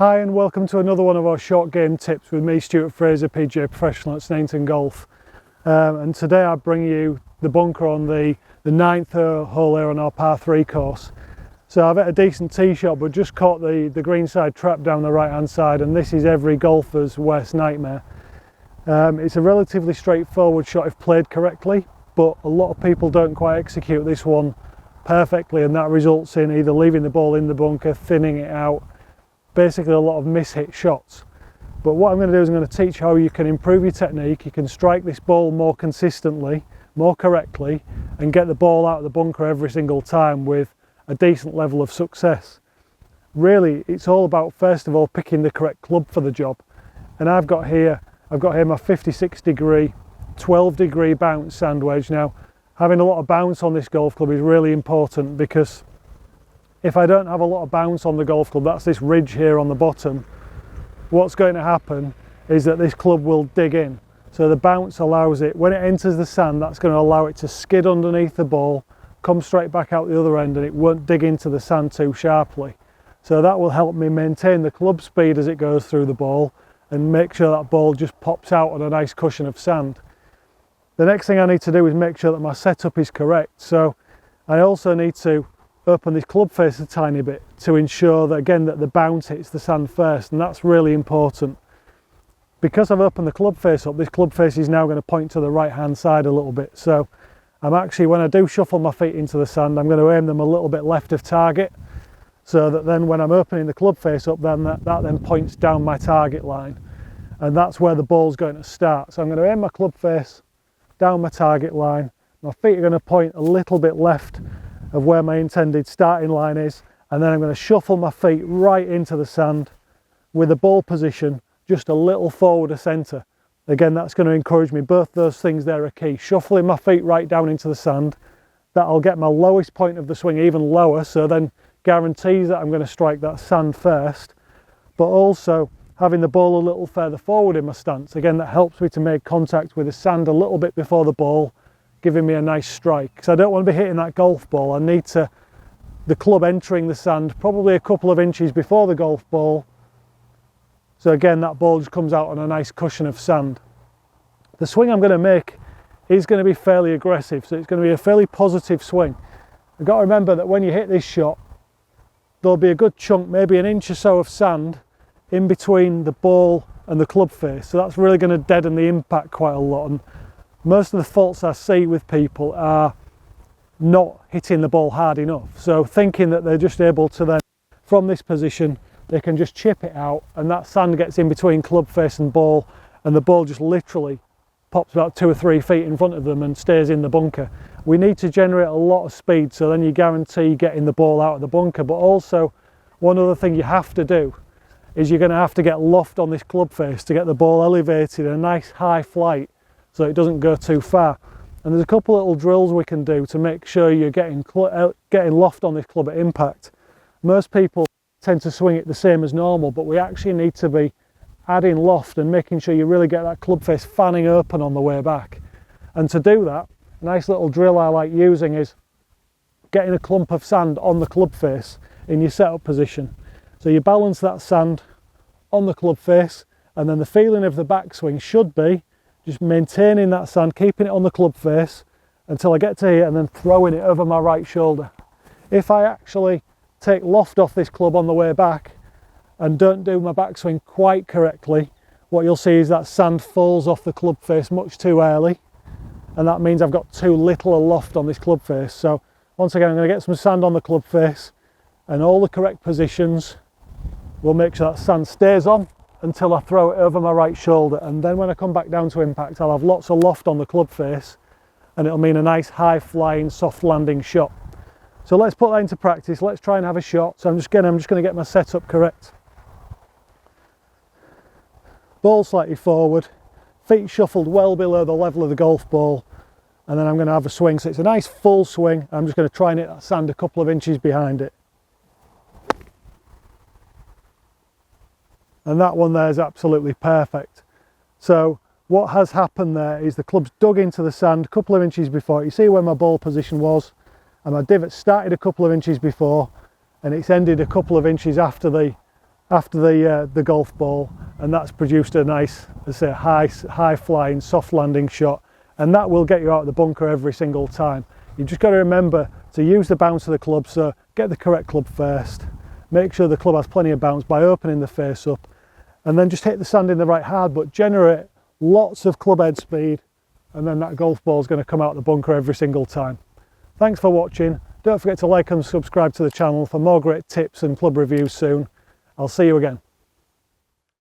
Hi and welcome to another one of our short game tips with me, Stewart Fraser, PGA Professional at Sneinton Golf. And today I bring you the bunker on the ninth hole here on our par 3 course. So I've hit a decent tee shot but just caught the greenside trap down the right hand side, and this is every golfer's worst nightmare. It's a relatively straightforward shot if played correctly, but a lot of people don't quite execute this one perfectly, and that results in either leaving the ball in the bunker, thinning it out, basically a lot of miss-hit shots. But what I'm going to do is I'm going to teach how you can improve your technique. You can strike this ball more consistently, more correctly, and get the ball out of the bunker every single time with a decent level of success. Really, it's all about, first of all, picking the correct club for the job. And I've got here my 56 degree, 12 degree bounce sand wedge. Now, having a lot of bounce on this golf club is really important, because if I don't have a lot of bounce on the golf club, that's this ridge here on the bottom, what's going to happen is that this club will dig in. So the bounce allows it, when it enters the sand, that's going to allow it to skid underneath the ball, come straight back out the other end, and it won't dig into the sand too sharply. So that will help me maintain the club speed as it goes through the ball and make sure that ball just pops out on a nice cushion of sand. The next thing I need to do is make sure that my setup is correct. So I also need to open this club face a tiny bit to ensure that, again, that the bounce hits the sand first, and that's really important. Because I've opened the club face up, this club face is now going to point to the right hand side a little bit. So I'm actually, when I do shuffle my feet into the sand, I'm going to aim them a little bit left of target, so that then when I'm opening the club face up, then that then points down my target line, and that's where the ball's going to start. So I'm going to aim my club face down my target line. My feet are going to point a little bit left of where my intended starting line is, and then I'm going to shuffle my feet right into the sand with the ball position just a little forward of centre. Again, that's going to encourage me. Both those things there are key. Shuffling my feet right down into the sand, that'll get my lowest point of the swing even lower, so then guarantees that I'm going to strike that sand first. But also having the ball a little further forward in my stance, again, that helps me to make contact with the sand a little bit before the ball, giving me a nice strike. Because I don't want to be hitting that golf ball. I need the club entering the sand probably a couple of inches before the golf ball. So again, that ball just comes out on a nice cushion of sand. The swing I'm going to make is going to be fairly aggressive, so it's going to be a fairly positive swing. You've got to remember that when you hit this shot, there'll be a good chunk, maybe an inch or so of sand in between the ball and the club face. So that's really going to deaden the impact quite a lot. And most of the faults I see with people are not hitting the ball hard enough. So thinking that they're just able to then, from this position, they can just chip it out, and that sand gets in between club face and the ball just literally pops about 2 or 3 feet in front of them and stays in the bunker. We need to generate a lot of speed, so then you guarantee getting the ball out of the bunker. But also, one other thing you have to do is you're going to have to get loft on this club face to get the ball elevated in a nice high flight so it doesn't go too far. And there's a couple of little drills we can do to make sure you're getting loft on this club at impact. Most people tend to swing it the same as normal, but we actually need to be adding loft and making sure you really get that club face fanning open on the way back. And to do that, a nice little drill I like using is getting a clump of sand on the club face in your setup position. So you balance that sand on the club face, and then the feeling of the backswing should be just maintaining that sand, keeping it on the club face until I get to here, and then throwing it over my right shoulder. If I actually take loft off this club on the way back and don't do my backswing quite correctly, what you'll see is that sand falls off the club face much too early, and that means I've got too little a loft on this club face. So once again, I'm going to get some sand on the club face, and all the correct positions will make sure that sand stays on until I throw it over my right shoulder. And then when I come back down to impact, I'll have lots of loft on the club face, and it'll mean a nice high flying soft landing shot. So let's put that into practice. Let's try and have a shot. So I'm just going to get my setup correct. Ball slightly forward, feet shuffled well below the level of the golf ball, and then I'm going to have a swing. So it's a nice full swing. I'm just going to try and hit that sand a couple of inches behind it. And that one there is absolutely perfect. So what has happened there is the club's dug into the sand a couple of inches before. You see where my ball position was, and my divot started a couple of inches before, and it's ended a couple of inches after the after the golf ball, and that's produced a nice, let's say, high flying, soft landing shot, and that will get you out of the bunker every single time. You've just got to remember to use the bounce of the club, so get the correct club first, make sure the club has plenty of bounce by opening the face up, and then just hit the sand in the right hard, but generate lots of club head speed, and then that golf ball is going to come out of the bunker every single time. Thanks for watching. Don't forget to like and subscribe to the channel for more great tips and club reviews soon. I'll see you again.